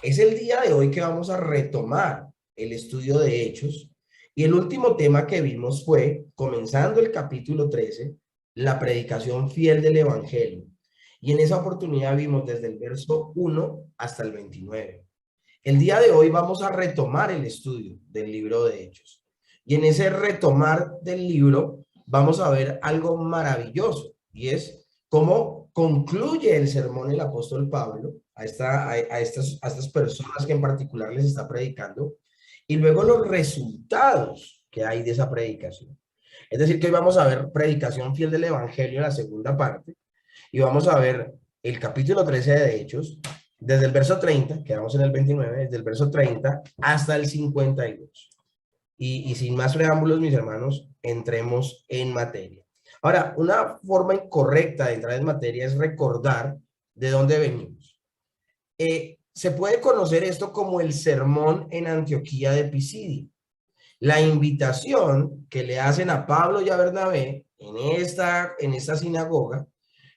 Es el día de hoy que vamos a retomar el estudio de Hechos y el último tema que vimos fue, comenzando el capítulo 13, la predicación fiel del Evangelio. Y en esa oportunidad vimos desde el verso 1 hasta el 29. El día de hoy vamos a retomar el estudio del libro de Hechos. Y en ese retomar del libro vamos a ver algo maravilloso y es cómo concluye el sermón el apóstol Pablo a estas personas que en particular les está predicando y luego los resultados que hay de esa predicación. Es decir, que hoy vamos a ver predicación fiel del Evangelio en la segunda parte y vamos a ver el capítulo 13 de Hechos, desde el verso 30, quedamos en el 29, desde el verso 30 hasta el 52. Y sin más preámbulos, mis hermanos, entremos en materia. Ahora, una forma incorrecta de entrar en materia es recordar de dónde venimos. Se puede conocer esto como el sermón en Antioquía de Pisidia. La invitación que le hacen a Pablo y a Bernabé en esta sinagoga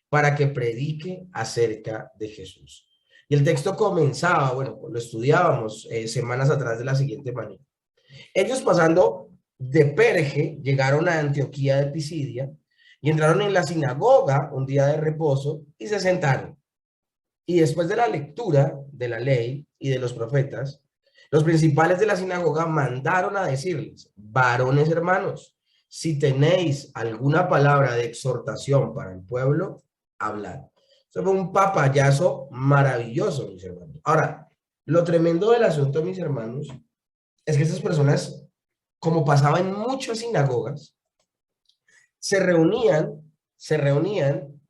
para que predique acerca de Jesús. Y el texto comenzaba, bueno, lo estudiábamos semanas atrás de la siguiente manera. Ellos pasando de Perge llegaron a Antioquía de Pisidia y entraron en la sinagoga un día de reposo y se sentaron. Y después de la lectura de la ley y de los profetas, los principales de la sinagoga mandaron a decirles: varones hermanos, si tenéis alguna palabra de exhortación para el pueblo, hablad. Eso fue un papayazo maravilloso, mis hermanos. Ahora, lo tremendo del asunto, mis hermanos, es que estas personas, como pasaba en muchas sinagogas, se reunían, se reunían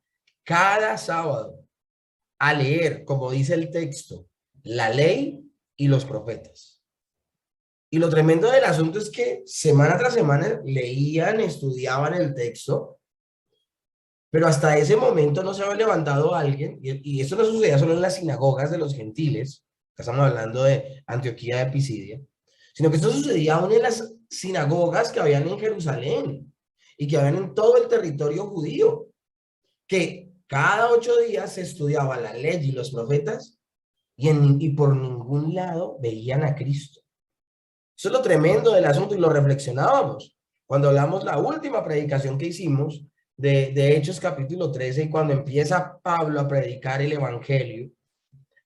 cada sábado a leer, como dice el texto, la ley y los profetas. Y lo tremendo del asunto es que semana tras semana leían, estudiaban el texto, pero hasta ese momento no se había levantado alguien, y esto no sucedía solo en las sinagogas de los gentiles, que estamos hablando de Antioquía de Pisidia, sino que esto sucedía aún en las sinagogas que habían en Jerusalén y que habían en todo el territorio judío, que cada 8 días se estudiaba la ley y los profetas y por ningún lado veían a Cristo. Eso es lo tremendo del asunto y lo reflexionábamos cuando hablamos la última predicación que hicimos de Hechos capítulo 13 y cuando empieza Pablo a predicar el Evangelio,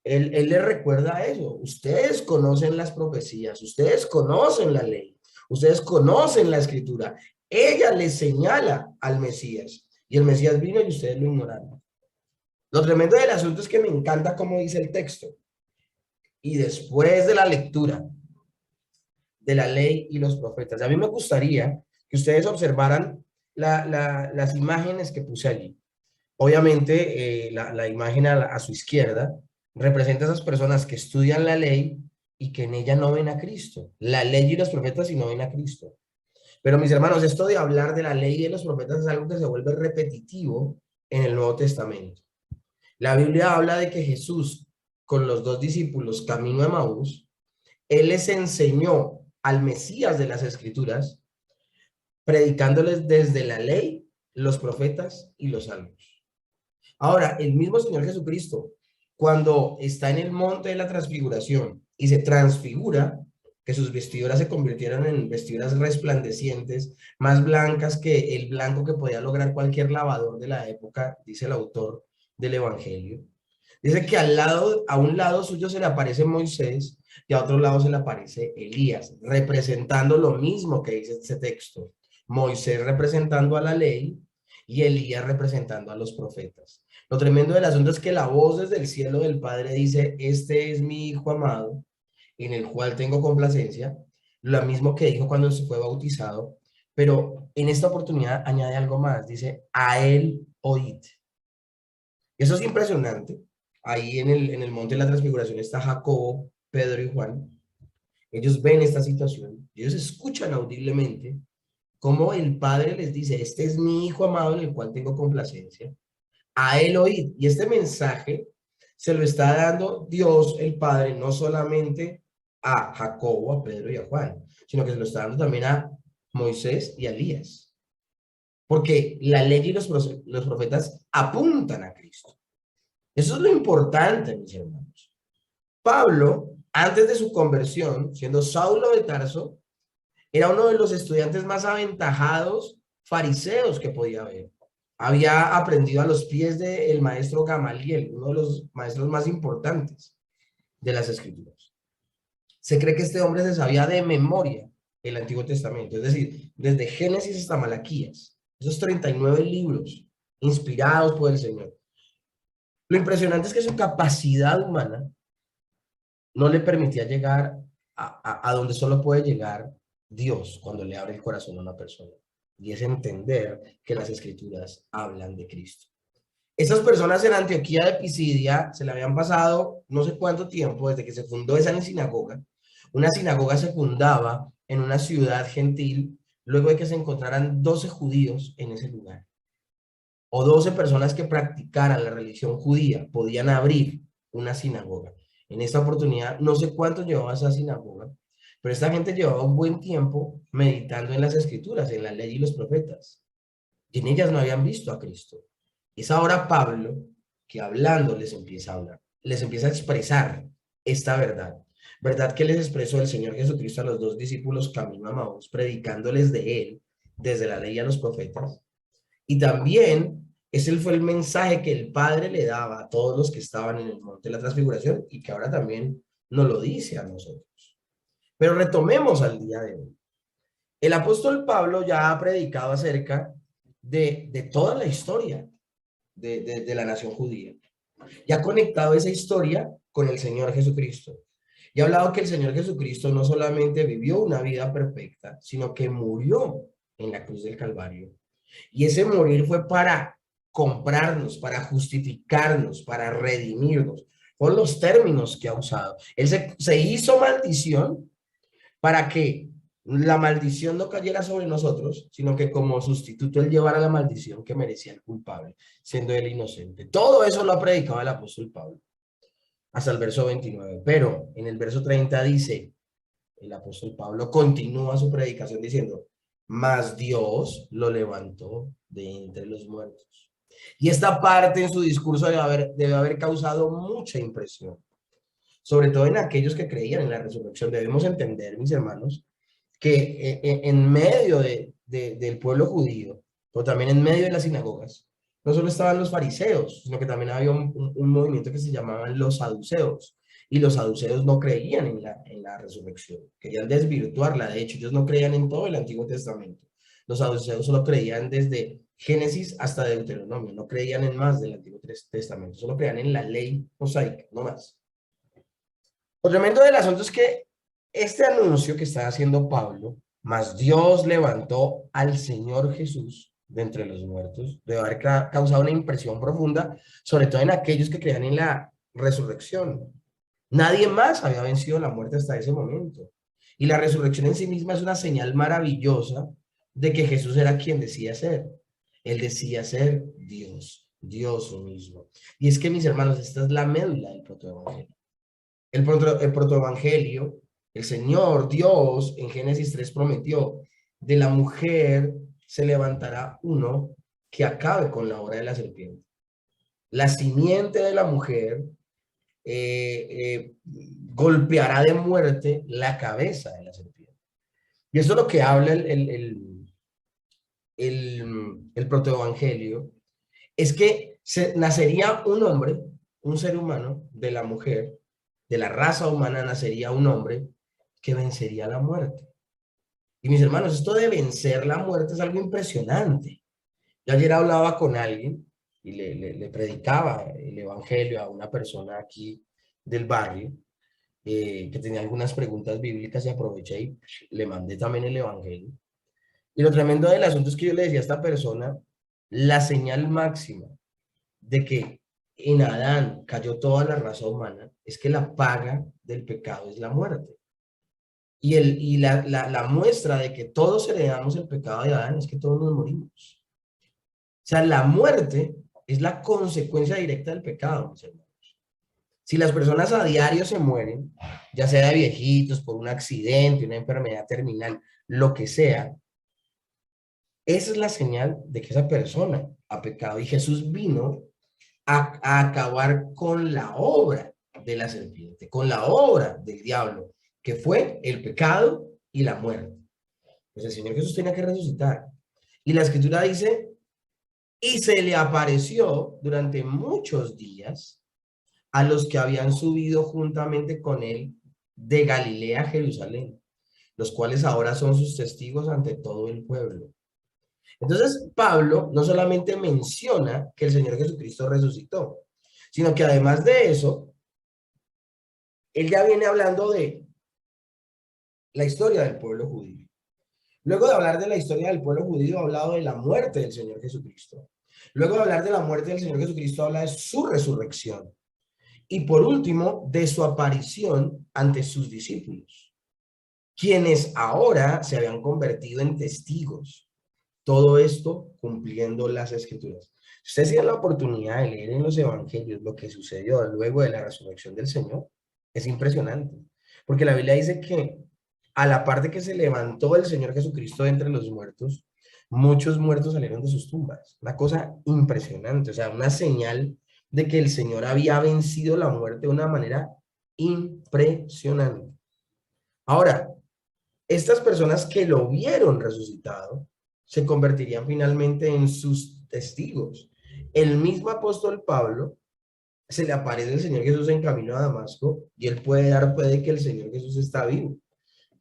él le recuerda eso. Ustedes conocen las profecías, ustedes conocen la ley, ustedes conocen la escritura. Ella les señala al Mesías y el Mesías vino y ustedes lo ignoraron. Lo tremendo del asunto es que me encanta cómo dice el texto. Y después de la lectura de la ley y los profetas, a mí me gustaría que ustedes observaran las imágenes que puse allí. Obviamente, la imagen a su izquierda representa a esas personas que estudian la ley y que en ella no ven a Cristo. La ley y los profetas y no ven a Cristo. Pero mis hermanos, esto de hablar de la ley y de los profetas es algo que se vuelve repetitivo en el Nuevo Testamento. La Biblia habla de que Jesús, con los dos discípulos camino a Emaús, él les enseñó al Mesías de las Escrituras, predicándoles desde la ley, los profetas y los salmos. Ahora, el mismo Señor Jesucristo, cuando está en el monte de la transfiguración y se transfigura, que sus vestiduras se convirtieron en vestiduras resplandecientes, más blancas que el blanco que podía lograr cualquier lavador de la época, dice el autor del Evangelio. Dice que a un lado suyo se le aparece Moisés y a otro lado se le aparece Elías, representando lo mismo que dice este texto. Moisés representando a la ley y Elías representando a los profetas. Lo tremendo del asunto es que la voz desde el cielo del Padre dice: este es mi Hijo amado, en el cual tengo complacencia, lo mismo que dijo cuando se fue bautizado, pero en esta oportunidad añade algo más, dice: a él oíd. Eso es impresionante. Ahí en el monte de la transfiguración está Jacobo, Pedro y Juan. Ellos ven esta situación, ellos escuchan audiblemente cómo el Padre les dice: este es mi Hijo amado en el cual tengo complacencia, a él oíd. Y este mensaje se lo está dando Dios el Padre no solamente a Jacobo, a Pedro y a Juan, sino que se lo está dando también a Moisés y a Elías. Porque la ley y los profetas apuntan a Cristo. Eso es lo importante, mis hermanos. Pablo, antes de su conversión, siendo Saulo de Tarso, era uno de los estudiantes más aventajados fariseos que podía haber. Había aprendido a los pies del maestro Gamaliel, uno de los maestros más importantes de las Escrituras. Se cree que este hombre se sabía de memoria el Antiguo Testamento, es decir, desde Génesis hasta Malaquías, esos 39 libros inspirados por el Señor. Lo impresionante es que su capacidad humana no le permitía llegar a donde solo puede llegar Dios cuando le abre el corazón a una persona. Y es entender que las Escrituras hablan de Cristo. Esas personas en Antioquía de Pisidia se le habían pasado no sé cuánto tiempo desde que se fundó esa sinagoga. Una sinagoga se fundaba en una ciudad gentil luego de que se encontraran 12 judíos en ese lugar. O 12 personas que practicaran la religión judía podían abrir una sinagoga. En esta oportunidad, no sé cuánto llevaba esa sinagoga, pero esta gente llevaba un buen tiempo meditando en las Escrituras, en la ley y los profetas. Y en ellas no habían visto a Cristo. Es ahora Pablo que hablando les empieza a hablar, les empieza a expresar esta verdad. Verdad que les expresó el Señor Jesucristo a los dos discípulos camino a Maús, predicándoles de él, desde la ley a los profetas. Y también ese fue el mensaje que el Padre le daba a todos los que estaban en el monte de la transfiguración y que ahora también nos lo dice a nosotros. Pero retomemos al día de hoy. El apóstol Pablo ya ha predicado acerca de toda la historia de la nación judía. Y ha conectado esa historia con el Señor Jesucristo. Y ha hablado que el Señor Jesucristo no solamente vivió una vida perfecta, sino que murió en la cruz del Calvario. Y ese morir fue para comprarnos, para justificarnos, para redimirnos, por los términos que ha usado. Él se hizo maldición para que la maldición no cayera sobre nosotros, sino que como sustituto él llevara la maldición que merecía el culpable, siendo él inocente. Todo eso lo ha predicado el apóstol Pablo, hasta el verso 29. Pero en el verso 30 dice, el apóstol Pablo continúa su predicación diciendo, mas Dios lo levantó de entre los muertos. Y esta parte en su discurso debe haber causado mucha impresión, sobre todo en aquellos que creían en la resurrección. Debemos entender, mis hermanos, que en medio del pueblo judío, pero también en medio de las sinagogas, no solo estaban los fariseos, sino que también había un movimiento que se llamaban los saduceos. Y los saduceos no creían en la resurrección, querían desvirtuarla. De hecho, ellos no creían en todo el Antiguo Testamento. Los saduceos solo creían desde Génesis hasta Deuteronomio, no creían en más del Antiguo Testamento, solo creían en la ley mosaica, no más. Lo tremendo del asunto es que este anuncio que está haciendo Pablo, más Dios levantó al Señor Jesús de entre los muertos, debe haber causado una impresión profunda, sobre todo en aquellos que creían en la resurrección. Nadie más había vencido la muerte hasta ese momento. Y la resurrección en sí misma es una señal maravillosa de que Jesús era quien decía ser. Él decía ser Dios, Dios mismo. Y es que, mis hermanos, esta es la médula del protoevangelio. El protoevangelio, el Señor Dios en Génesis 3 prometió, de la mujer se levantará uno que acabe con la obra de la serpiente. La simiente de la mujer golpeará de muerte la cabeza de la serpiente. Y eso es lo que habla el protoevangelio, es que nacería un hombre, un ser humano de la mujer, de la raza humana nacería un hombre que vencería la muerte. Y mis hermanos, esto de vencer la muerte es algo impresionante. Yo ayer hablaba con alguien y le predicaba el evangelio a una persona aquí del barrio que tenía algunas preguntas bíblicas y aproveché y le mandé también el evangelio. Y lo tremendo del asunto es que yo le decía a esta persona la señal máxima de que en Adán cayó toda la raza humana es que la paga del pecado es la muerte. Y la muestra de que todos heredamos el pecado de Adán es que todos nos morimos. O sea, la muerte es la consecuencia directa del pecado, mis hermanos. Si las personas a diario se mueren, ya sea de viejitos, por un accidente, una enfermedad terminal, lo que sea, esa es la señal de que esa persona ha pecado. Y Jesús vino a acabar con la obra de la serpiente, con la obra del diablo, que fue el pecado y la muerte. Pues el Señor Jesús tenía que resucitar. Y la Escritura dice, y se le apareció durante muchos días a los que habían subido juntamente con él de Galilea a Jerusalén, los cuales ahora son sus testigos ante todo el pueblo. Entonces, Pablo no solamente menciona que el Señor Jesucristo resucitó, sino que además de eso, él ya viene hablando de la historia del pueblo judío. Luego de hablar de la historia del pueblo judío, ha hablado de la muerte del Señor Jesucristo. Luego de hablar de la muerte del Señor Jesucristo, habla de su resurrección. Y por último, de su aparición ante sus discípulos, quienes ahora se habían convertido en testigos. Todo esto cumpliendo las Escrituras. Si ustedes tienen la oportunidad de leer en los evangelios lo que sucedió luego de la resurrección del Señor, es impresionante. Porque la Biblia dice que a la parte que se levantó el Señor Jesucristo de entre los muertos, muchos muertos salieron de sus tumbas. Una cosa impresionante, o sea, una señal de que el Señor había vencido la muerte de una manera impresionante. Ahora, estas personas que lo vieron resucitado se convertirían finalmente en sus testigos. El mismo apóstol Pablo se le aparece el Señor Jesús en camino a Damasco y él puede dar fe de que el Señor Jesús está vivo.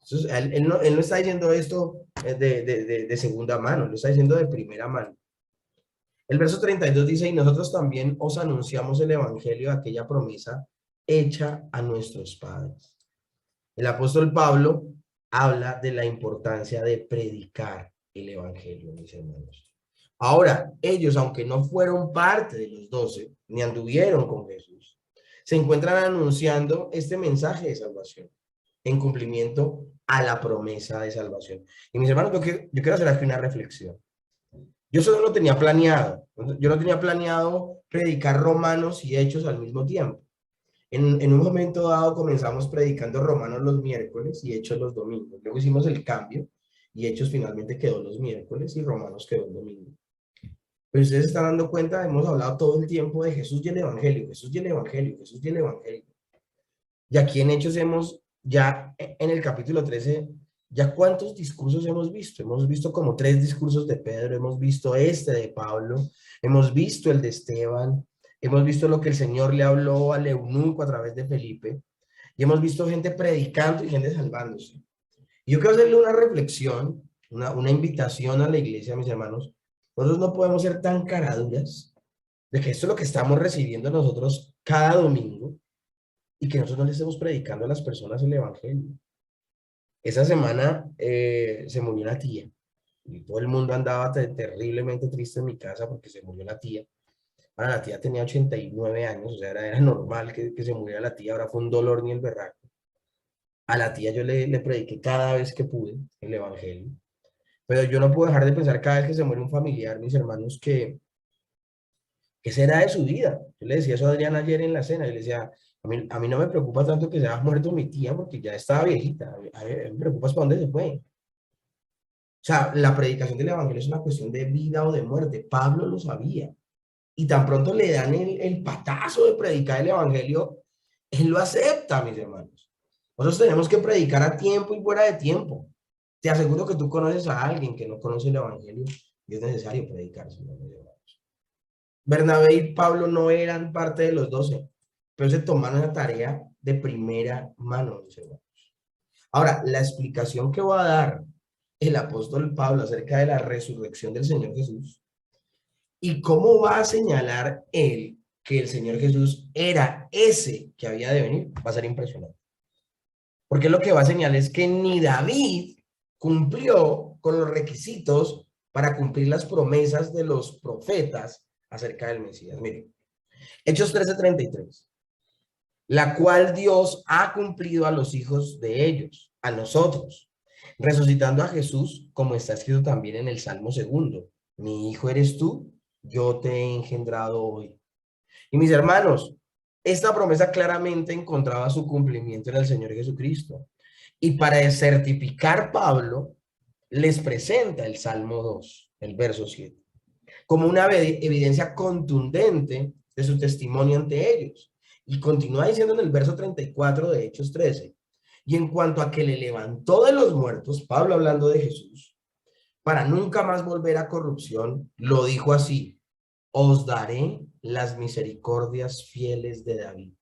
Entonces, él no está diciendo esto de segunda mano, lo está diciendo de primera mano. El verso 32 dice, y nosotros también os anunciamos el evangelio de aquella promesa hecha a nuestros padres. El apóstol Pablo habla de la importancia de predicar el evangelio, mis hermanos. Ahora, ellos, aunque no fueron parte de los 12, ni anduvieron con Jesús, se encuentran anunciando este mensaje de salvación en cumplimiento a la promesa de salvación. Y mis hermanos, yo quiero hacer aquí una reflexión. Yo solo lo tenía planeado. Yo no tenía planeado predicar Romanos y Hechos al mismo tiempo. En un momento dado comenzamos predicando Romanos los miércoles y Hechos los domingos. Luego hicimos el cambio y Hechos finalmente quedó los miércoles y Romanos quedó el domingo. Pero ustedes se están dando cuenta, hemos hablado todo el tiempo de Jesús y el Evangelio, Jesús y el Evangelio, Jesús y el Evangelio. Y aquí en Hechos ya en el capítulo 13, ya cuántos discursos hemos visto. Hemos visto como 3 discursos de Pedro, hemos visto este de Pablo, hemos visto el de Esteban, hemos visto lo que el Señor le habló al eunuco a través de Felipe, y hemos visto gente predicando y gente salvándose. Y yo quiero hacerle una reflexión, una invitación a la iglesia, mis hermanos. Nosotros no podemos ser tan caraduras de que esto es lo que estamos recibiendo nosotros cada domingo y que nosotros no le estemos predicando a las personas el evangelio. Esa semana se murió una tía y todo el mundo andaba terriblemente triste en mi casa porque se murió la tía. Ahora la tía tenía 89 años, o sea, era normal que se muriera la tía, ahora fue un dolor ni el berraco. A la tía yo le prediqué cada vez que pude el evangelio, pero yo no puedo dejar de pensar cada vez que se muere un familiar, mis hermanos, ¿qué será de su vida? Yo le decía eso a Adriana ayer en la cena, yo le decía, a mí no me preocupa tanto que se haya muerto mi tía porque ya estaba viejita, a mí me preocupa para dónde se fue. O sea, la predicación del evangelio es una cuestión de vida o de muerte. Pablo lo sabía. Y tan pronto le dan el patazo de predicar el evangelio, él lo acepta, mis hermanos. Nosotros tenemos que predicar a tiempo y fuera de tiempo. Te aseguro que tú conoces a alguien que no conoce el evangelio y es necesario predicárselo, mis hermanos. Bernabé y Pablo no eran parte de los 12, pero se tomaron la tarea de primera mano, mis hermanos. Ahora, la explicación que va a dar el apóstol Pablo acerca de la resurrección del Señor Jesús y cómo va a señalar él que el Señor Jesús era ese que había de venir, va a ser impresionante. Porque lo que va a señalar es que ni David cumplió con los requisitos para cumplir las promesas de los profetas acerca del Mesías. Miren, Hechos 13:33, la cual Dios ha cumplido a los hijos de ellos, a nosotros, resucitando a Jesús, como está escrito también en el Salmo 2, mi hijo eres tú, yo te he engendrado hoy. Y mis hermanos, esta promesa claramente encontraba su cumplimiento en el Señor Jesucristo. Y para certificar Pablo, les presenta el Salmo 2, el verso 7, como una evidencia contundente de su testimonio ante ellos. Y continúa diciendo en el verso 34 de Hechos 13. Y en cuanto a que le levantó de los muertos, Pablo hablando de Jesús, para nunca más volver a corrupción, lo dijo así: os daré las misericordias fieles de David.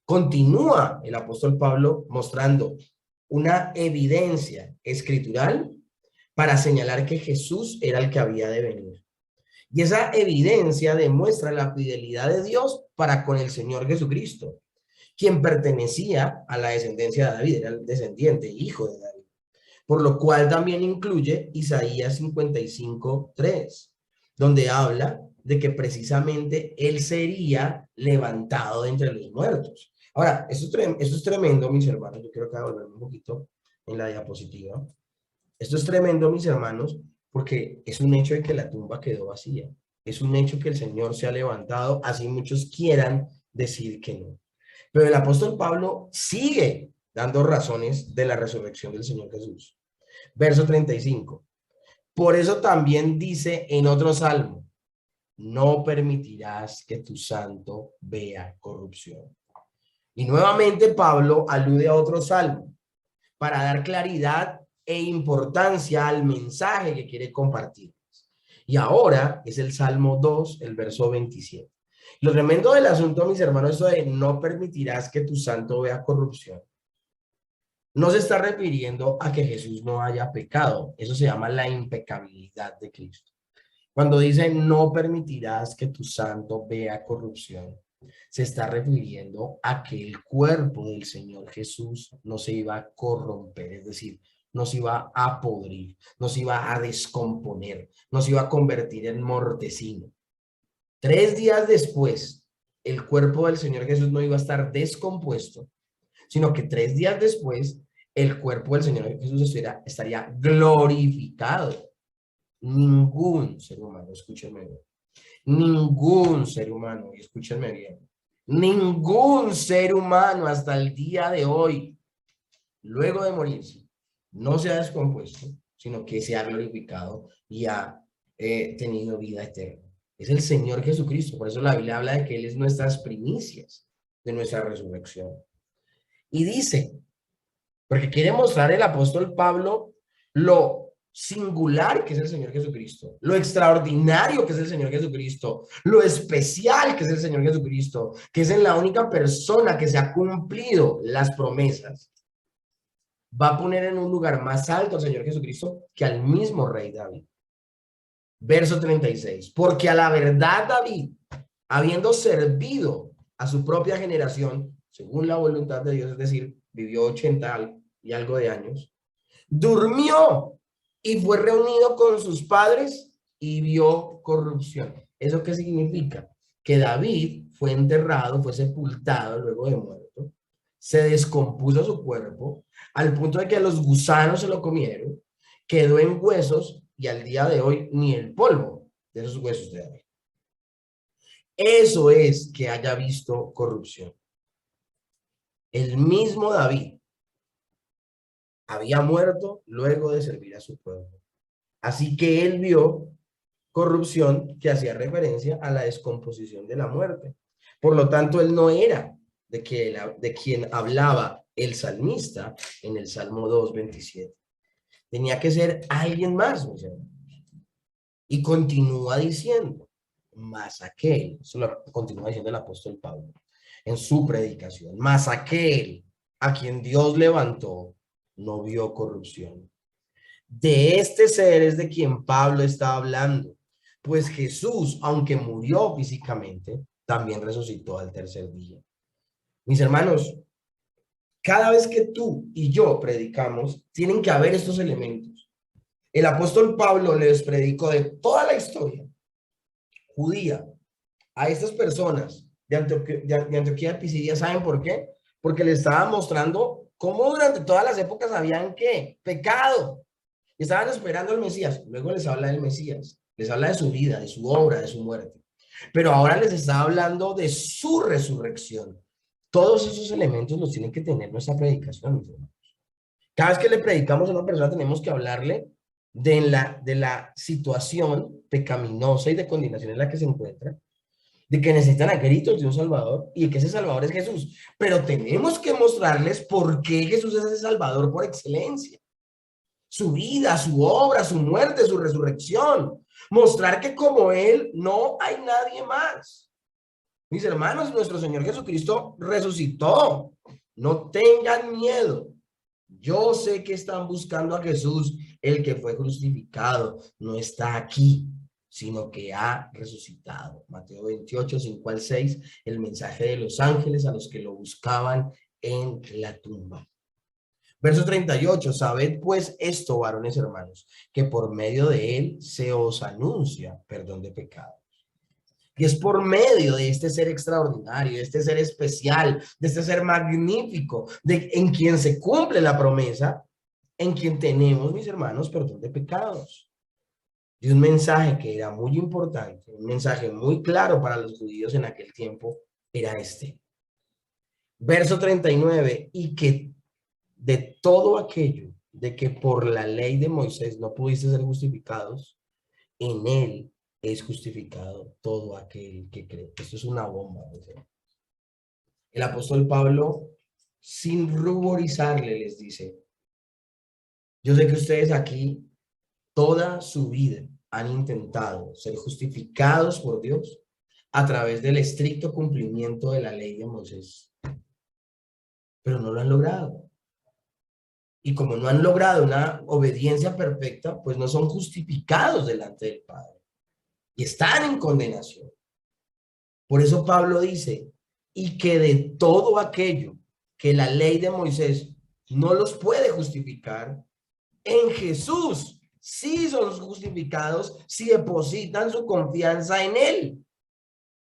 Continúa el apóstol Pablo mostrando una evidencia escritural para señalar que Jesús era el que había de venir. Y esa evidencia demuestra la fidelidad de Dios para con el Señor Jesucristo, quien pertenecía a la descendencia de David, era el descendiente, hijo de David. Por lo cual también incluye Isaías 55:3, donde habla de que precisamente él sería levantado de entre los muertos. Ahora, esto es tremendo, mis hermanos. Yo quiero que volver un poquito en la diapositiva. Esto es tremendo, mis hermanos, porque es un hecho de que la tumba quedó vacía. Es un hecho que el Señor se ha levantado, así muchos quieran decir que no. Pero el apóstol Pablo sigue dando razones de la resurrección del Señor Jesús. Verso 35. Por eso también dice en otro salmo: no permitirás que tu santo vea corrupción. Y nuevamente Pablo alude a otro salmo para dar claridad e importancia al mensaje que quiere compartir. Y ahora es el Salmo 2, el verso 27. Lo tremendo del asunto, mis hermanos, eso de no permitirás que tu santo vea corrupción, no se está refiriendo a que Jesús no haya pecado. Eso se llama la impecabilidad de Cristo. Cuando dice no permitirás que tu santo vea corrupción, se está refiriendo a que el cuerpo del Señor Jesús no se iba a corromper, es decir, no se iba a podrir, no se iba a descomponer, no se iba a convertir en mortecino. 3 días después, el cuerpo del Señor Jesús no iba a estar descompuesto, sino que 3 días después, el cuerpo del Señor Jesús estaría glorificado. Ningún ser humano, escúchenme bien, ningún ser humano, y escúchenme bien, ningún ser humano hasta el día de hoy, luego de morirse, no se ha descompuesto, sino que se ha glorificado y ha tenido vida eterna. Es el Señor Jesucristo. Por eso la Biblia habla de que Él es nuestras primicias de nuestra resurrección. Y dice, porque quiere mostrar el apóstol Pablo lo singular que es el Señor Jesucristo, lo extraordinario que es el Señor Jesucristo, lo especial que es el Señor Jesucristo, que es en la única persona que se ha cumplido las promesas. Va a poner en un lugar más alto al Señor Jesucristo que al mismo rey David. Verso 36. Porque a la verdad David, habiendo servido a su propia generación, según la voluntad de Dios, es decir, vivió 80 y algo de años, durmió y fue reunido con sus padres y vio corrupción. ¿Eso qué significa? Que David fue enterrado, fue sepultado luego de muerto, se descompuso su cuerpo al punto de que los gusanos se lo comieron, quedó en huesos y al día de hoy ni el polvo de esos huesos de David. Eso es que haya visto corrupción. El mismo David había muerto luego de servir a su pueblo. Así que él vio corrupción que hacía referencia a la descomposición de la muerte. Por lo tanto, él no era de quien hablaba el salmista en el Salmo 2:27. Tenía que ser alguien más, mis hermanos. Y continúa diciendo, más aquel, eso lo continúa diciendo el apóstol Pablo en su predicación, más aquel a quien Dios levantó no vio corrupción. De este ser es de quien Pablo está hablando, pues Jesús, aunque murió físicamente, también resucitó al tercer día. Mis hermanos, cada vez que tú y yo predicamos, tienen que haber estos elementos. El apóstol Pablo les predicó de toda la historia judía a estas personas de Antioquía de Pisidia. ¿Saben por qué? Porque les estaba mostrando cómo durante todas las épocas habían ¿qué? Pecado. Y estaban esperando al Mesías. Luego les habla del Mesías. Les habla de su vida, de su obra, de su muerte. Pero ahora les está hablando de su resurrección. Todos esos elementos los tienen que tener nuestra predicación, mis hermanos. Cada vez que le predicamos a una persona tenemos que hablarle de la situación pecaminosa y de condenación en la que se encuentra, de que necesitan a gritos de un Salvador y de que ese Salvador es Jesús. Pero tenemos que mostrarles por qué Jesús es ese Salvador por excelencia. Su vida, su obra, su muerte, su resurrección. Mostrar que como Él no hay nadie más. Mis hermanos, nuestro Señor Jesucristo resucitó. No tengan miedo. Yo sé que están buscando a Jesús, el que fue crucificado. No está aquí, sino que ha resucitado. Mateo 28, 5 al 6, el mensaje de los ángeles a los que lo buscaban en la tumba. Verso 38, sabed pues esto, varones hermanos, que por medio de él se os anuncia perdón de pecado. Y es por medio de este ser extraordinario, de este ser especial, de este ser magnífico, en quien se cumple la promesa, en quien tenemos, mis hermanos, perdón de pecados. Y un mensaje que era muy importante, un mensaje muy claro para los judíos en aquel tiempo, era este. Verso 39, y que de todo aquello de que por la ley de Moisés no pudiste ser justificados, en él es justificado todo aquel que cree. Esto es una bomba. El apóstol Pablo, sin ruborizarle, les dice, yo sé que ustedes aquí toda su vida han intentado ser justificados por Dios a través del estricto cumplimiento de la ley de Moisés, pero no lo han logrado. Y como no han logrado una obediencia perfecta, pues no son justificados delante del Padre y están en condenación. Por eso Pablo dice, y que de todo aquello que la ley de Moisés no los puede justificar, en Jesús sí son justificados si depositan su confianza en Él.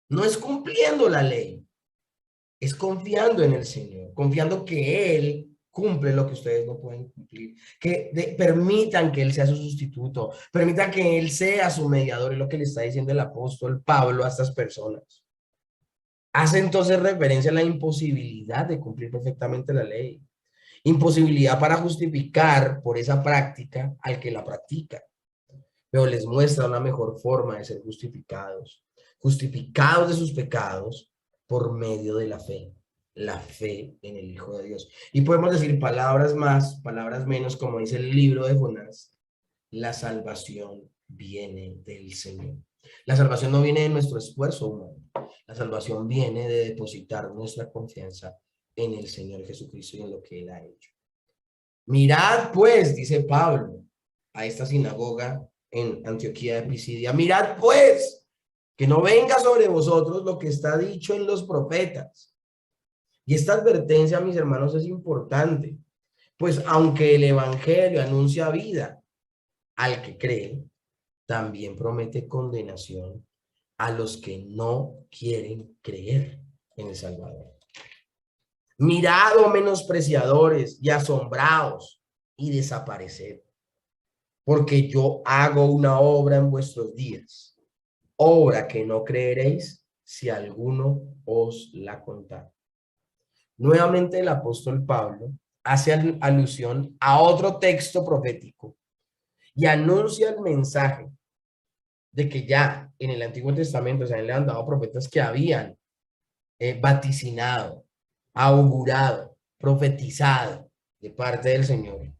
No es cumpliendo la ley, es confiando en el Señor, confiando que Él cumple lo que ustedes no pueden cumplir, que permitan que Él sea su sustituto, permitan que Él sea su mediador, es lo que le está diciendo el apóstol Pablo a estas personas. Hace entonces referencia a la imposibilidad de cumplir perfectamente la ley. Imposibilidad para justificar por esa práctica al que la practica. Pero les muestra una mejor forma de ser justificados. Justificados de sus pecados por medio de la fe. La fe en el Hijo de Dios. Y podemos decir palabras más, palabras menos, como dice el libro de Jonás. La salvación viene del Señor. La salvación no viene de nuestro esfuerzo humano. La salvación viene de depositar nuestra confianza en el Señor Jesucristo y en lo que Él ha hecho. Mirad pues, dice Pablo a esta sinagoga en Antioquía de Pisidia, mirad pues, que no venga sobre vosotros lo que está dicho en los profetas. Y esta advertencia, mis hermanos, es importante, pues aunque el evangelio anuncia vida al que cree, también promete condenación a los que no quieren creer en el Salvador. Mirad, oh menospreciadores, y asombraos, y desapareced, porque yo hago una obra en vuestros días, obra que no creeréis si alguno os la contara. Nuevamente el apóstol Pablo hace alusión a otro texto profético y anuncia el mensaje de que ya en el Antiguo Testamento se han levantado profetas que habían vaticinado, augurado, profetizado de parte del Señor,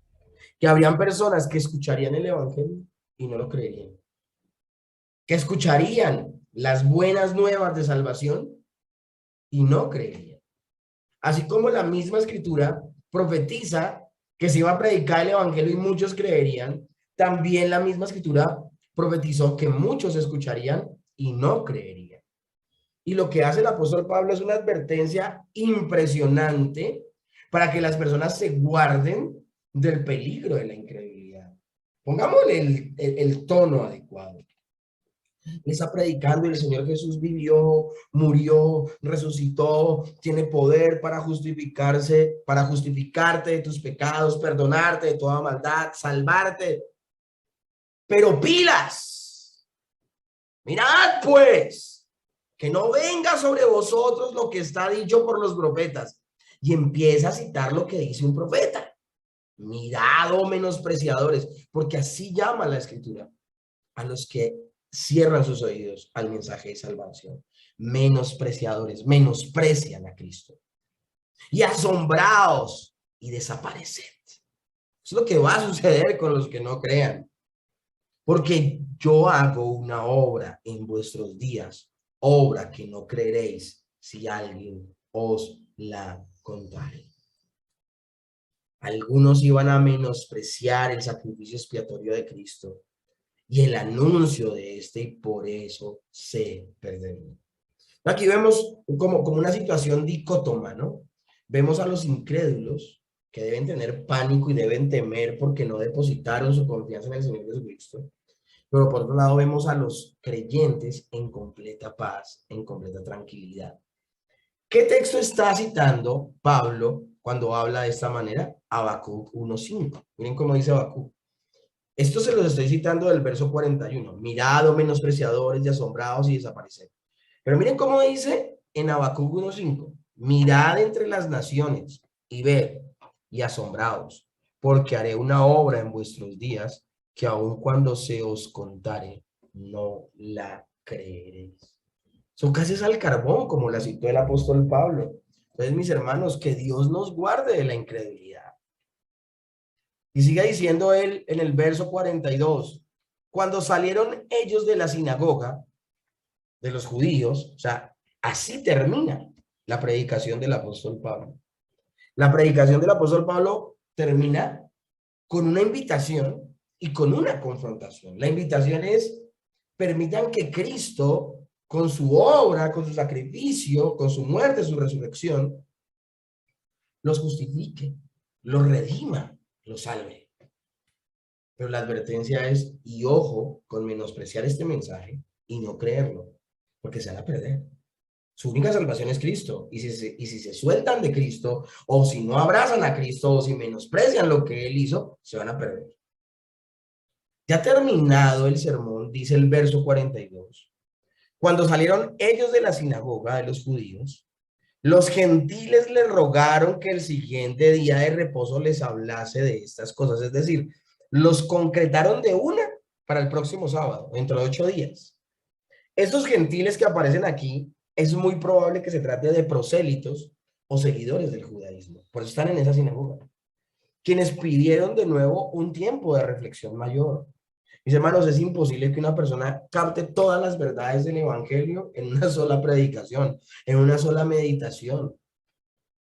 que habrían personas que escucharían el evangelio y no lo creerían, que escucharían las buenas nuevas de salvación y no creerían. Así como la misma escritura profetiza que se iba a predicar el evangelio y muchos creerían, también la misma escritura profetizó que muchos escucharían y no creerían. Y lo que hace el apóstol Pablo es una advertencia impresionante para que las personas se guarden del peligro de la incredulidad. Pongámosle el tono adecuado. Está predicando y el Señor Jesús vivió, murió, resucitó, tiene poder para justificarse, para justificarte de tus pecados, perdonarte de toda maldad, salvarte. Pero pilas, mirad pues, que no venga sobre vosotros lo que está dicho por los profetas. Y empieza a citar lo que dice un profeta. Mirad, oh menospreciadores, porque así llama la escritura a los que cierran sus oídos al mensaje de salvación. Menospreciadores, menosprecian a Cristo. Y asombrados y desaparecen. Es lo que va a suceder con los que no crean. Porque yo hago una obra en vuestros días, obra que no creeréis si alguien os la contare. Algunos iban a menospreciar el sacrificio expiatorio de Cristo y el anuncio de este, y por eso se perderían. Aquí vemos como una situación dicótoma, ¿no? Vemos a los incrédulos que deben tener pánico y deben temer porque no depositaron su confianza en el Señor Jesucristo. Pero por otro lado vemos a los creyentes en completa paz, en completa tranquilidad. ¿Qué texto está citando Pablo cuando habla de esta manera? Habacuc 1:5. Miren cómo dice Habacuc. Esto se los estoy citando del verso 41. Mirad, oh menospreciadores y asombrados y desapareced. Pero miren cómo dice en Habacuc 1:5. Mirad entre las naciones y ved y asombraos, porque haré una obra en vuestros días que aun cuando se os contare, no la creeréis. Son casi al carbón, como la citó el apóstol Pablo. Entonces, mis hermanos, que Dios nos guarde de la incredulidad. Y sigue diciendo él en el verso 42, cuando salieron ellos de la sinagoga de los judíos, o sea, así termina la predicación del apóstol Pablo. La predicación del apóstol Pablo termina con una invitación y con una confrontación. La invitación es, permitan que Cristo, con su obra, con su sacrificio, con su muerte, su resurrección, los justifique, los redima, los salve. Pero la advertencia es, y ojo con menospreciar este mensaje y no creerlo, porque se van a perder. Su única salvación es Cristo. Y si se sueltan de Cristo, o si no abrazan a Cristo, o si menosprecian lo que Él hizo, se van a perder. Ya terminado el sermón, dice el verso 42. Cuando salieron ellos de la sinagoga de los judíos, los gentiles le rogaron que el siguiente día de reposo les hablase de estas cosas. Es decir, los concretaron de una para el próximo sábado, dentro de 8 días. Estos gentiles que aparecen aquí, es muy probable que se trate de prosélitos o seguidores del judaísmo. Por eso están en esa sinagoga. Quienes pidieron de nuevo un tiempo de reflexión mayor. Mis hermanos, es imposible que una persona capte todas las verdades del evangelio en una sola predicación, en una sola meditación.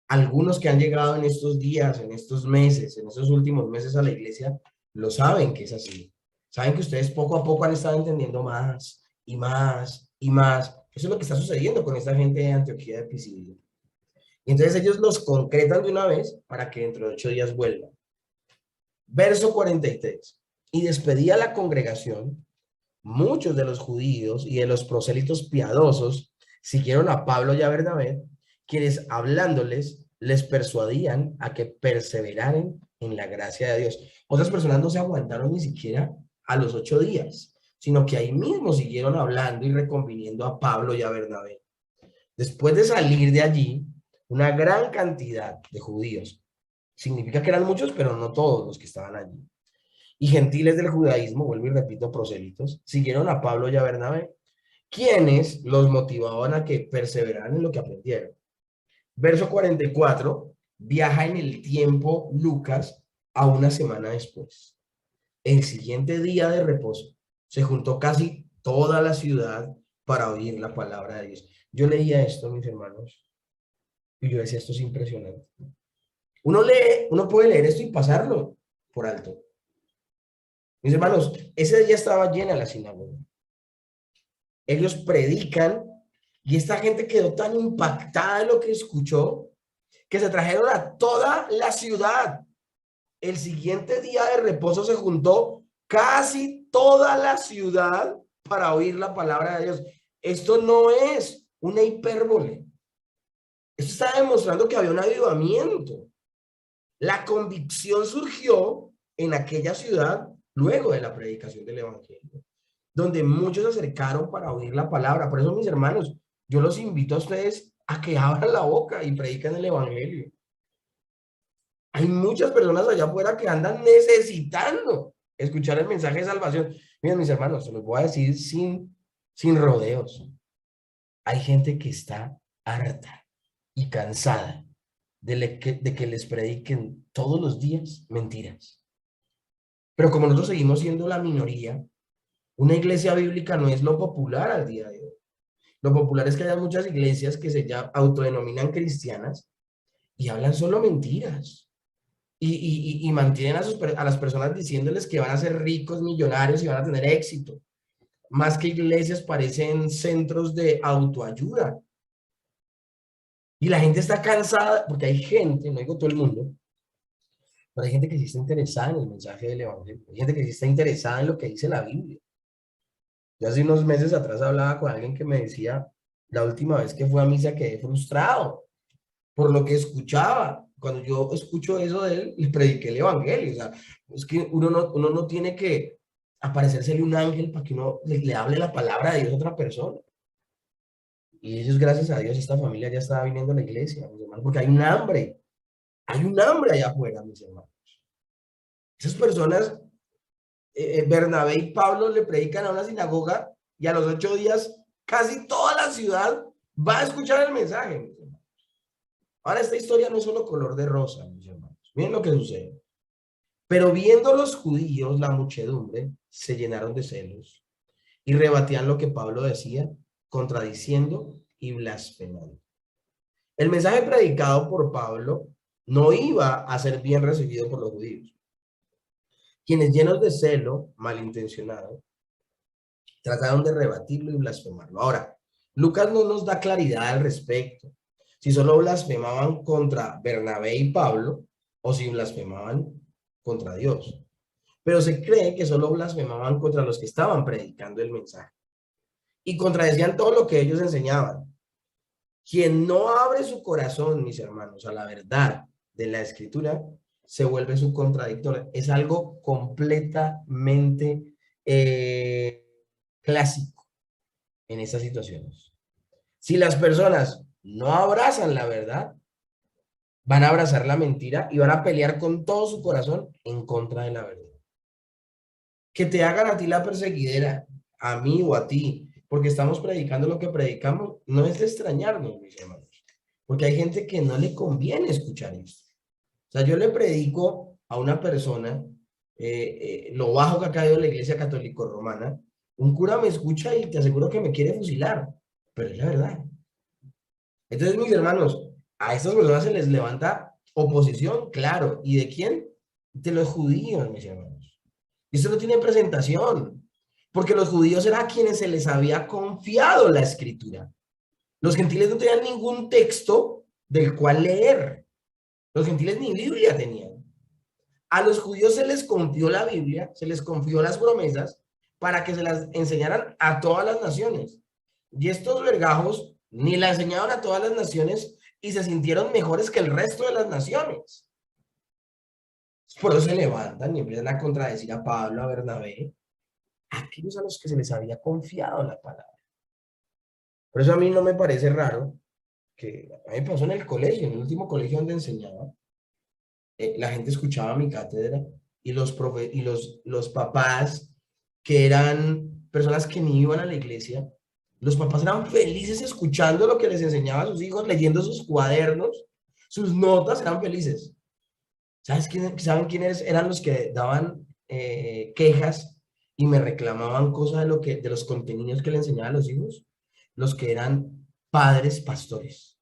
Algunos que han llegado en estos días, en estos meses, en estos últimos meses a la iglesia, lo saben que es así. Saben que ustedes poco a poco han estado entendiendo más y más y más. Eso es lo que está sucediendo con esta gente de Antioquía de Pisidia. Y entonces ellos los concretan de una vez para que dentro de 8 días vuelvan. Verso 43. Y despedía la congregación. Muchos de los judíos y de los prosélitos piadosos siguieron a Pablo y a Bernabé, quienes hablándoles les persuadían a que perseveraran en la gracia de Dios. Otras personas no se aguantaron ni siquiera a los 8 días, sino que ahí mismo siguieron hablando y reconviniendo a Pablo y a Bernabé. Después de salir de allí, una gran cantidad de judíos, significa que eran muchos, pero no todos los que estaban allí, y gentiles del judaísmo, vuelvo y repito, prosélitos, siguieron a Pablo y a Bernabé, quienes los motivaban a que perseveraran en lo que aprendieron. Verso 44, viaja en el tiempo Lucas a una semana después. El siguiente día de reposo se juntó casi toda la ciudad para oír la palabra de Dios. Yo leía esto, mis hermanos, y yo decía, esto es impresionante. Uno puede leer esto y pasarlo por alto. Mis hermanos, ese día estaba llena la sinagoga. Ellos predican y esta gente quedó tan impactada de lo que escuchó que se trajeron a toda la ciudad. El siguiente día de reposo se juntó casi toda la ciudad para oír la palabra de Dios. Esto no es una hipérbole. Esto está demostrando que había un avivamiento. La convicción surgió en aquella ciudad luego de la predicación del evangelio, donde muchos se acercaron para oír la palabra. Por eso, mis hermanos, yo los invito a ustedes a que abran la boca y prediquen el evangelio. Hay muchas personas allá afuera que andan necesitando escuchar el mensaje de salvación. Miren, mis hermanos, se los voy a decir sin rodeos. Hay gente que está harta y cansada de que les prediquen todos los días mentiras. Pero como nosotros seguimos siendo la minoría, una iglesia bíblica no es lo popular al día de hoy. Lo popular es que haya muchas iglesias que se ya autodenominan cristianas y hablan solo mentiras. Y mantienen a las personas diciéndoles que van a ser ricos, millonarios y van a tener éxito. Más que iglesias parecen centros de autoayuda. Y la gente está cansada, porque hay gente, no digo todo el mundo, pero hay gente que sí está interesada en el mensaje del evangelio. Hay gente que sí está interesada en lo que dice la Biblia. Yo hace unos meses atrás hablaba con alguien que me decía, la última vez que fue a misa quedé frustrado por lo que escuchaba. Cuando yo escucho eso de él, le prediqué el evangelio. O sea, es que uno no tiene que aparecérsele un ángel para que uno le hable la palabra de Dios a otra persona. Y ellos, gracias a Dios, esta familia ya estaba viniendo a la iglesia, mis hermanos, porque hay un hambre allá afuera, mis hermanos. Esas personas, Bernabé y Pablo le predican a una sinagoga y a los 8 días casi toda la ciudad va a escuchar el mensaje, mis hermanos. Ahora, esta historia no es solo color de rosa, mis hermanos. Miren lo que sucede. Pero viendo los judíos, la muchedumbre, se llenaron de celos y rebatían lo que Pablo decía, contradiciendo y blasfemando. El mensaje predicado por Pablo no iba a ser bien recibido por los judíos, quienes llenos de celo, malintencionados, trataron de rebatirlo y blasfemarlo. Ahora, Lucas no nos da claridad al respecto, si solo blasfemaban contra Bernabé y Pablo o si blasfemaban contra Dios. Pero se cree que solo blasfemaban contra los que estaban predicando el mensaje y contradecían todo lo que ellos enseñaban. Quien no abre su corazón, mis hermanos, a la verdad de la escritura, se vuelve su contradictor. Es algo completamente clásico en estas situaciones. Si las personas no abrazan la verdad, van a abrazar la mentira y van a pelear con todo su corazón en contra de la verdad. Que te hagan a ti la perseguidera, a mí o a ti, porque estamos predicando lo que predicamos, no es de extrañarnos, mis hermanos, porque hay gente que no le conviene escuchar esto. O sea, yo le predico a una persona, lo bajo que ha caído en la iglesia católico romana, un cura me escucha y te aseguro que me quiere fusilar, pero es la verdad. Entonces, mis hermanos, a estas personas se les levanta oposición, claro. ¿Y de quién? De los judíos, mis hermanos. Y esto no tiene presentación, porque los judíos eran a quienes se les había confiado la escritura. Los gentiles no tenían ningún texto del cual leer. Los gentiles ni Biblia tenían. A los judíos se les confió la Biblia, se les confió las promesas para que se las enseñaran a todas las naciones. Y estos vergajos ni la enseñaron a todas las naciones y se sintieron mejores que el resto de las naciones. Por eso se levantan y empiezan a contradecir a Pablo, a Bernabé, a aquellos a los que se les había confiado la palabra. Por eso a mí no me parece raro que a mí me pasó en el colegio, en el último colegio donde enseñaba, la gente escuchaba mi cátedra y los papás, que eran personas que ni iban a la iglesia, los papás eran felices escuchando lo que les enseñaba a sus hijos, leyendo sus cuadernos, sus notas, eran felices. ¿Saben quiénes eran los que daban quejas y me reclamaban cosas de los contenidos que le enseñaba a los hijos? Los que eran padres pastores.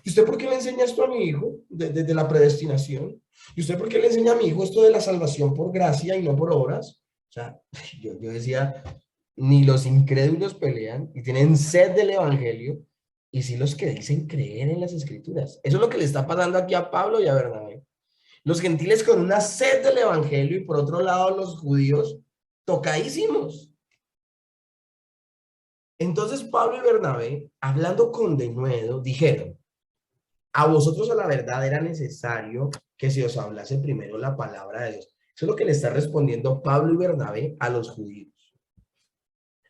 ¿Y usted por qué le enseña esto a mi hijo de la predestinación? ¿Y usted por qué le enseña a mi hijo esto de la salvación por gracia y no por obras? O sea, yo decía, ni los incrédulos pelean y tienen sed del evangelio, y sí los que dicen creer en las escrituras. Eso es lo que le está pasando aquí a Pablo y a Bernabé. Los gentiles con una sed del evangelio y por otro lado los judíos tocadísimos. Entonces Pablo y Bernabé, hablando con denuedo, dijeron: a vosotros a la verdad era necesario que se os hablase primero la palabra de Dios. Eso es lo que le está respondiendo Pablo y Bernabé a los judíos.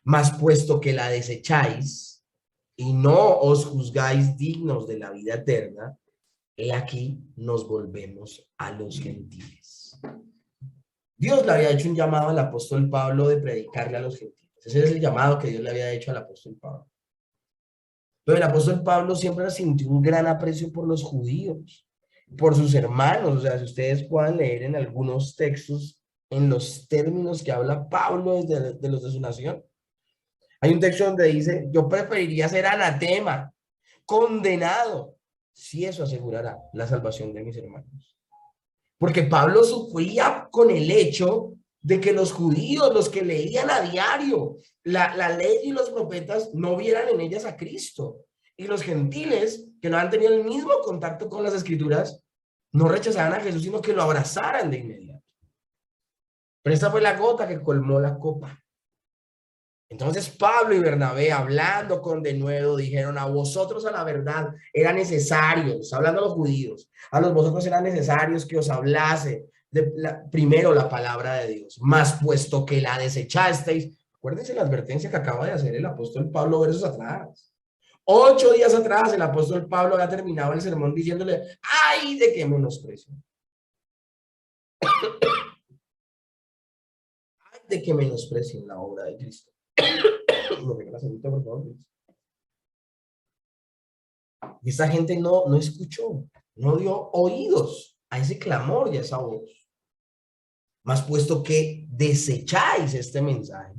Mas puesto que la desecháis y no os juzgáis dignos de la vida eterna, he aquí nos volvemos a los gentiles. Dios le había hecho un llamado al apóstol Pablo de predicarle a los gentiles. Ese es el llamado que Dios le había hecho al apóstol Pablo. Pero el apóstol Pablo siempre sintió un gran aprecio por los judíos, por sus hermanos. O sea, si ustedes puedan leer en algunos textos, en los términos que habla Pablo de los de su nación, hay un texto donde dice, yo preferiría ser anatema, condenado, si eso asegurará la salvación de mis hermanos. Porque Pablo sufría con el hecho de que los judíos, los que leían a diario la ley y los profetas, no vieran en ellas a Cristo. Y los gentiles, que no han tenido el mismo contacto con las escrituras, no rechazaran a Jesús, sino que lo abrazaran de inmediato. Pero esta fue la gota que colmó la copa. Entonces Pablo y Bernabé, hablando con denuedo, dijeron: a vosotros a la verdad era necesario, hablando a los judíos, a los vosotros era necesario que os hablase primero la palabra de Dios, mas puesto que la desechasteis. Acuérdense la advertencia que acaba de hacer el apóstol Pablo versos atrás. 8 días atrás el apóstol Pablo había terminado el sermón diciéndole: ¡ay de qué menosprecio! ¡Ay de qué menosprecien la obra de Cristo! Por favor. Y esta gente no escuchó, no dio oídos a ese clamor y a esa voz. Mas puesto que desecháis este mensaje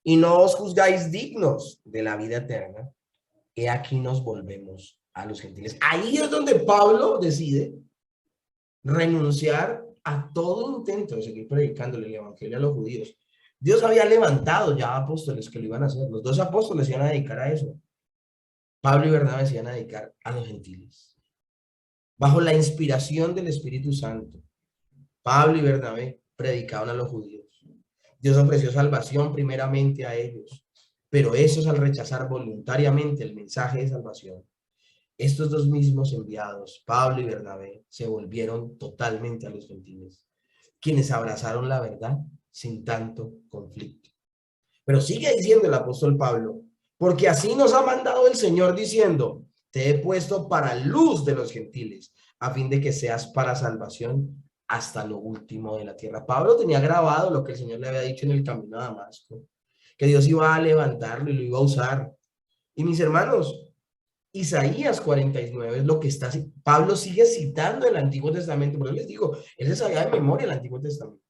y no os juzgáis dignos de la vida eterna, he aquí nos volvemos a los gentiles. Ahí es donde Pablo decide renunciar a todo intento de seguir predicándole el evangelio a los judíos. Dios había levantado ya apóstoles que lo iban a hacer. Los 2 apóstoles se iban a dedicar a eso. Pablo y Bernabé se iban a dedicar a los gentiles. Bajo la inspiración del Espíritu Santo, Pablo y Bernabé predicaban a los judíos. Dios ofreció salvación primeramente a ellos, pero esos, al rechazar voluntariamente el mensaje de salvación, estos 2 mismos enviados, Pablo y Bernabé, se volvieron totalmente a los gentiles, quienes abrazaron la verdad sin tanto conflicto. Pero sigue diciendo el apóstol Pablo: porque así nos ha mandado el Señor diciendo, te he puesto para luz de los gentiles, a fin de que seas para salvación hasta lo último de la tierra. Pablo tenía grabado lo que el Señor le había dicho en el camino a Damasco, que Dios iba a levantarlo y lo iba a usar. Y mis hermanos, Isaías 49 es lo que está, Pablo sigue citando el Antiguo Testamento, por eso les digo, él se sabía de memoria el Antiguo Testamento.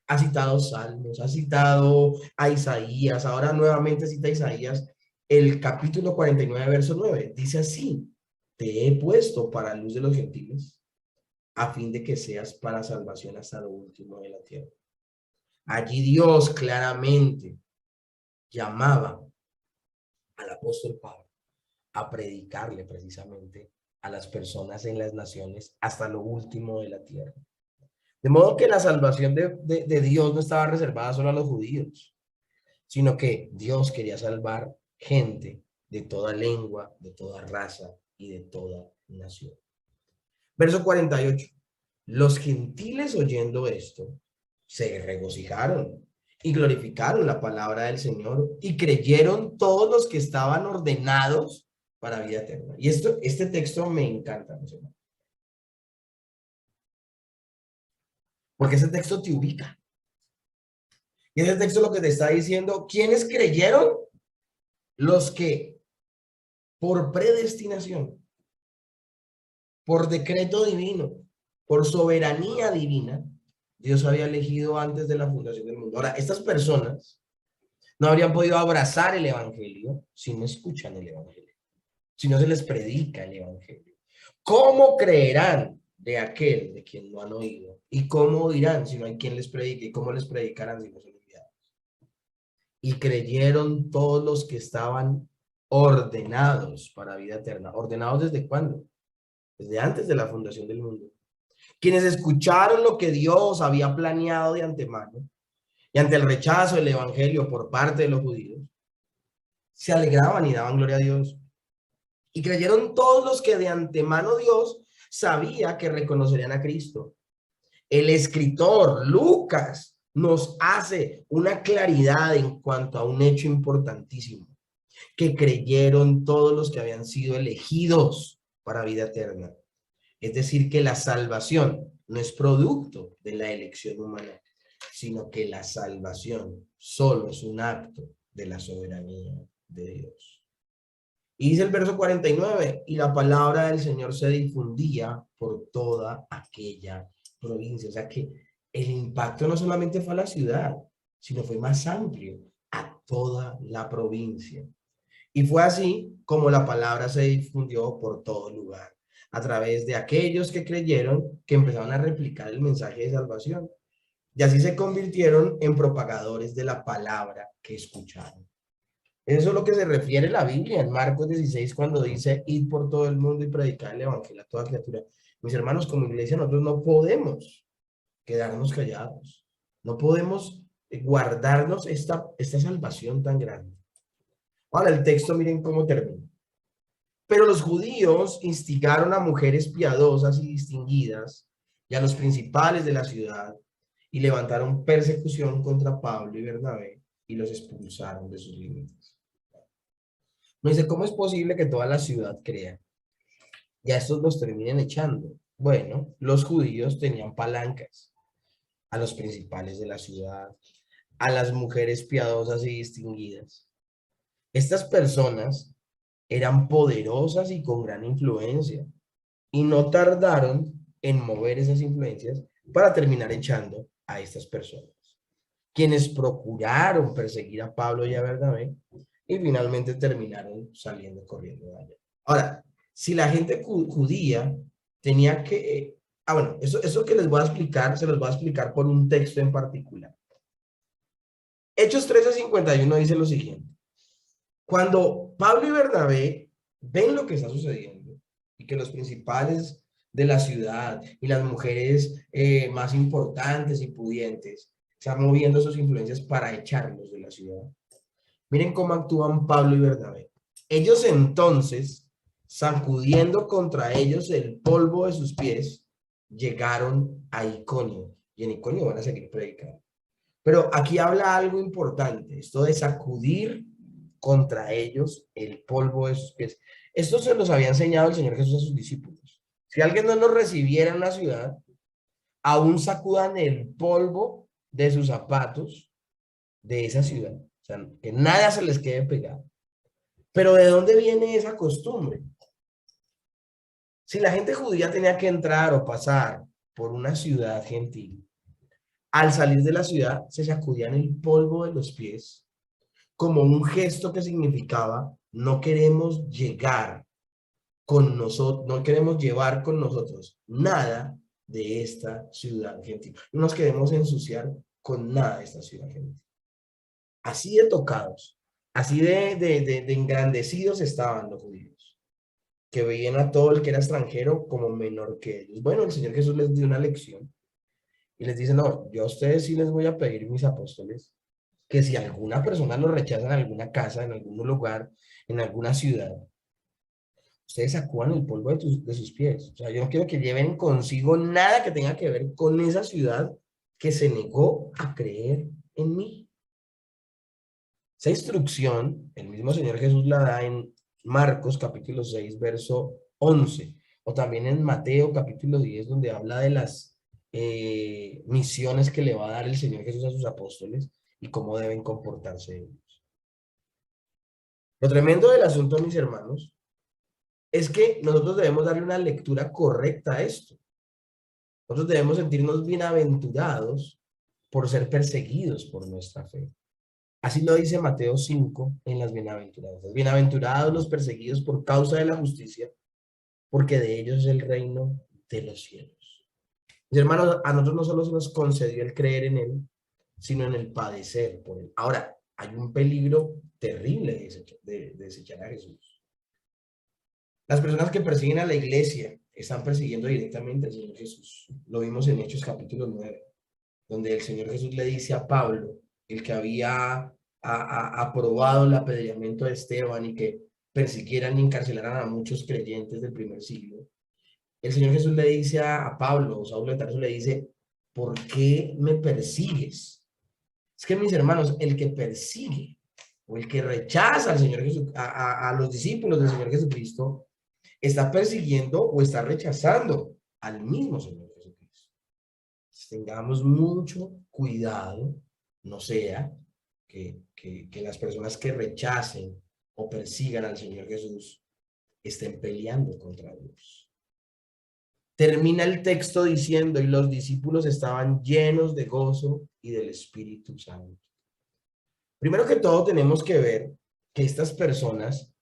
Ha citado Salmos, ha citado a Isaías, ahora nuevamente cita a Isaías, el capítulo 49, verso 9. Dice así: te he puesto para luz de los gentiles, a fin de que seas para salvación hasta lo último de la tierra. Allí Dios claramente llamaba al apóstol Pablo a predicarle precisamente a las personas en las naciones hasta lo último de la tierra. De modo que la salvación de Dios no estaba reservada solo a los judíos, sino que Dios quería salvar gente de toda lengua, de toda raza y de toda nación. Verso 48. Los gentiles, oyendo esto, se regocijaron y glorificaron la palabra del Señor y creyeron todos los que estaban ordenados para vida eterna. Y este texto me encanta, mis hermanos, porque ese texto te ubica. Y ese texto lo que te está diciendo: ¿quiénes creyeron? Los que por predestinación, por decreto divino, por soberanía divina, Dios había elegido antes de la fundación del mundo. Ahora, estas personas no habrían podido abrazar el evangelio si no escuchan el evangelio, si no se les predica el evangelio. ¿Cómo creerán de aquel de quien no han oído? ¿Y cómo oirán si no hay quien les predique? ¿Y cómo les predicarán si no son enviados? Y creyeron todos los que estaban ordenados para vida eterna. ¿Ordenados desde cuándo? Desde antes de la fundación del mundo. Quienes escucharon lo que Dios había planeado de antemano y ante el rechazo del evangelio por parte de los judíos, se alegraban y daban gloria a Dios. Y creyeron todos los que de antemano Dios sabía que reconocerían a Cristo. El escritor Lucas nos hace una claridad en cuanto a un hecho importantísimo: que creyeron todos los que habían sido elegidos para vida eterna. Es decir, que la salvación no es producto de la elección humana, sino que la salvación solo es un acto de la soberanía de Dios. Y dice el verso 49, y la palabra del Señor se difundía por toda aquella provincia. O sea que el impacto no solamente fue a la ciudad, sino fue más amplio, a toda la provincia. Y fue así como la palabra se difundió por todo lugar, a través de aquellos que creyeron, que empezaron a replicar el mensaje de salvación. Y así se convirtieron en propagadores de la palabra que escucharon. Eso es lo que se refiere la Biblia en Marcos 16, cuando dice, id por todo el mundo y predicar el evangelio a toda criatura. Mis hermanos, como iglesia, nosotros no podemos quedarnos callados. No podemos guardarnos esta salvación tan grande. Ahora el texto, miren cómo termina. Pero los judíos instigaron a mujeres piadosas y distinguidas y a los principales de la ciudad y levantaron persecución contra Pablo y Bernabé y los expulsaron de sus límites. Me dice, ¿cómo es posible que toda la ciudad crea? Ya estos los terminen echando. Bueno, los judíos tenían palancas a los principales de la ciudad, a las mujeres piadosas y distinguidas. Estas personas eran poderosas y con gran influencia, y no tardaron en mover esas influencias para terminar echando a estas personas, quienes procuraron perseguir a Pablo y a Bernabé, y finalmente terminaron saliendo corriendo de allá. Ahora, si la gente judía tenía que... bueno, eso que les voy a explicar, se los voy a explicar por un texto en particular. Hechos 13:51 dice lo siguiente. Cuando Pablo y Bernabé ven lo que está sucediendo y que los principales de la ciudad y las mujeres más importantes y pudientes están moviendo sus influencias para echarlos de la ciudad, miren cómo actúan Pablo y Bernabé. Ellos entonces, sacudiendo contra ellos el polvo de sus pies, llegaron a Iconio. Y en Iconio van a seguir predicando. Pero aquí habla algo importante, esto de sacudir contra ellos el polvo de sus pies. Esto se los había enseñado el Señor Jesús a sus discípulos. Si alguien no los recibiera en la ciudad, aún sacudan el polvo de sus zapatos de esa ciudad. O sea, que nada se les quede pegado. Pero ¿de dónde viene esa costumbre? Si la gente judía tenía que entrar o pasar por una ciudad gentil, al salir de la ciudad se sacudían el polvo de los pies como un gesto que significaba no queremos llegar con nosotros, no queremos llevar con nosotros nada de esta ciudad gentil. No nos queremos ensuciar con nada de esta ciudad gentil. Así de tocados, así de engrandecidos estaban los judíos, que veían a todo el que era extranjero como menor que ellos. Bueno, el Señor Jesús les dio una lección y les dice, no, yo a ustedes sí les voy a pedir, mis apóstoles, que si alguna persona lo rechaza en alguna casa, en algún lugar, en alguna ciudad, ustedes sacudan el polvo de sus pies. O sea, yo no quiero que lleven consigo nada que tenga que ver con esa ciudad que se negó a creer en mí. Esa instrucción, el mismo Señor Jesús la da en Marcos capítulo 6, verso 11, o también en Mateo capítulo 10, donde habla de las misiones que le va a dar el Señor Jesús a sus apóstoles y cómo deben comportarse ellos. Lo tremendo del asunto, mis hermanos, es que nosotros debemos darle una lectura correcta a esto. Nosotros debemos sentirnos bienaventurados por ser perseguidos por nuestra fe. Así lo dice Mateo 5 en las bienaventuranzas. Bienaventurados los perseguidos por causa de la justicia, porque de ellos es el reino de los cielos. Mis hermanos, a nosotros no solo se nos concedió el creer en Él, sino en el padecer por Él. Ahora, hay un peligro terrible de desechar a Jesús. Las personas que persiguen a la iglesia están persiguiendo directamente al Señor Jesús. Lo vimos en Hechos capítulo 9, donde el Señor Jesús le dice a Pablo, el que había aprobado el apedreamiento de Esteban y que persiguieran y encarcelaran a muchos creyentes del primer siglo. El Señor Jesús le dice a Pablo, Saulo de Tarso le dice, ¿por qué me persigues? Es que, mis hermanos, el que persigue o el que rechaza al Señor Jesús, a los discípulos del Señor Jesucristo, está persiguiendo o está rechazando al mismo Señor Jesucristo. Tengamos mucho cuidado, no sea que las personas que rechacen o persigan al Señor Jesús estén peleando contra Dios. Termina el texto diciendo, y los discípulos estaban llenos de gozo y del Espíritu Santo. Primero que todo tenemos que ver que estas personas,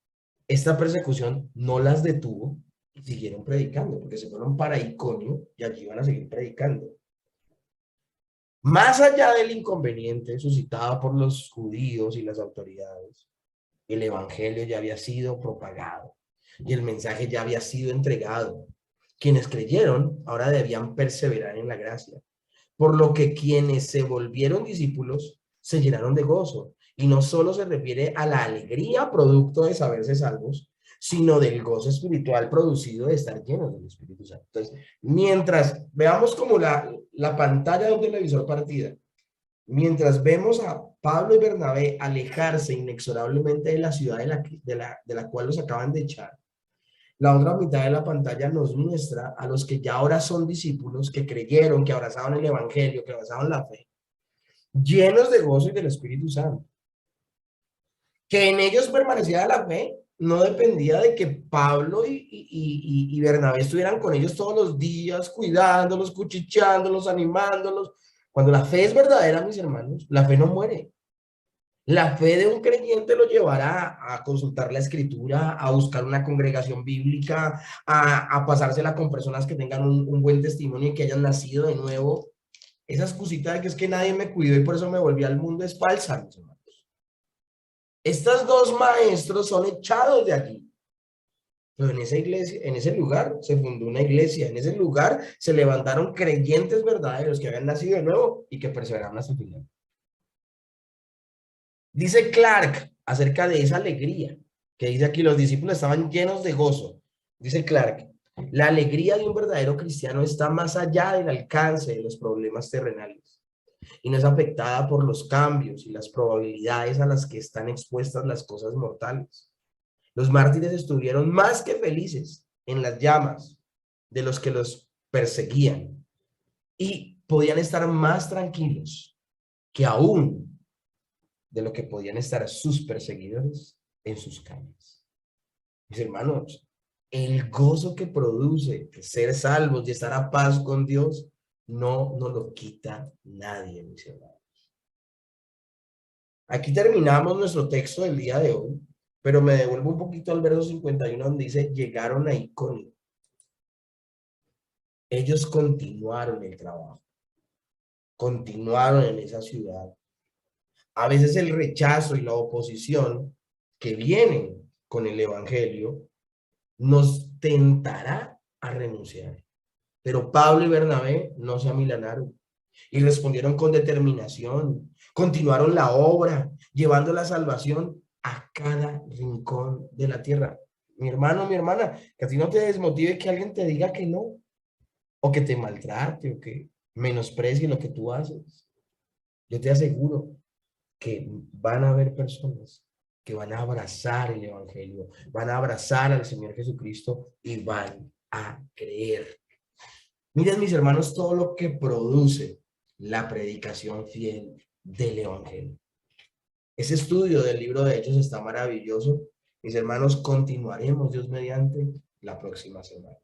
esta persecución no las detuvo y siguieron predicando, porque se fueron para Iconio y allí van a seguir predicando. Más allá del inconveniente suscitado por los judíos y las autoridades, el evangelio ya había sido propagado y el mensaje ya había sido entregado. Quienes creyeron ahora debían perseverar en la gracia, por lo que quienes se volvieron discípulos se llenaron de gozo. Y no solo se refiere a la alegría producto de saberse salvos, sino del gozo espiritual producido de estar llenos del Espíritu Santo. Entonces, mientras veamos como la pantalla de un televisor partida, mientras vemos a Pablo y Bernabé alejarse inexorablemente de la ciudad de la cual los acaban de echar, la otra mitad de la pantalla nos muestra a los que ya ahora son discípulos, que creyeron, que abrazaban el evangelio, que abrazaban la fe, llenos de gozo y del Espíritu Santo. Que en ellos permanecía la fe no dependía de que Pablo y Bernabé estuvieran con ellos todos los días, cuidándolos, cuchicheándolos, animándolos. Cuando la fe es verdadera, mis hermanos, la fe no muere. La fe de un creyente lo llevará a consultar la escritura, a buscar una congregación bíblica, a pasársela con personas que tengan un buen testimonio y que hayan nacido de nuevo. Esas cositas de que es que nadie me cuidó y por eso me volví al mundo es falsa, mis hermanos. Estos dos maestros son echados de aquí. Pero en esa iglesia, en ese lugar se fundó una iglesia, en ese lugar se levantaron creyentes verdaderos que habían nacido de nuevo y que perseveraron hasta el final. Dice Clark acerca de esa alegría, que dice aquí, los discípulos estaban llenos de gozo. Dice Clark, la alegría de un verdadero cristiano está más allá del alcance de los problemas terrenales y no es afectada por los cambios y las probabilidades a las que están expuestas las cosas mortales. Los mártires estuvieron más que felices en las llamas de los que los perseguían y podían estar más tranquilos que aún de lo que podían estar sus perseguidores en sus calles. Mis hermanos, el gozo que produce ser salvos y estar a paz con Dios no nos lo quita nadie, mis hermanos. Aquí terminamos nuestro texto del día de hoy, pero me devuelvo un poquito al verso 51 donde dice, llegaron a Iconio. Ellos continuaron el trabajo, continuaron en esa ciudad. A veces el rechazo y la oposición que vienen con el evangelio nos tentará a renunciar. Pero Pablo y Bernabé no se amilanaron y respondieron con determinación. Continuaron la obra, llevando la salvación a cada rincón de la tierra. Mi hermano, mi hermana, que a ti no te desmotive que alguien te diga que no, o que te maltrate, o que menosprecie lo que tú haces. Yo te aseguro que van a haber personas que van a abrazar el evangelio, van a abrazar al Señor Jesucristo y van a creer. Miren, mis hermanos, todo lo que produce la predicación fiel del evangelio. Ese estudio del libro de Hechos está maravilloso. Mis hermanos, continuaremos Dios mediante la próxima semana.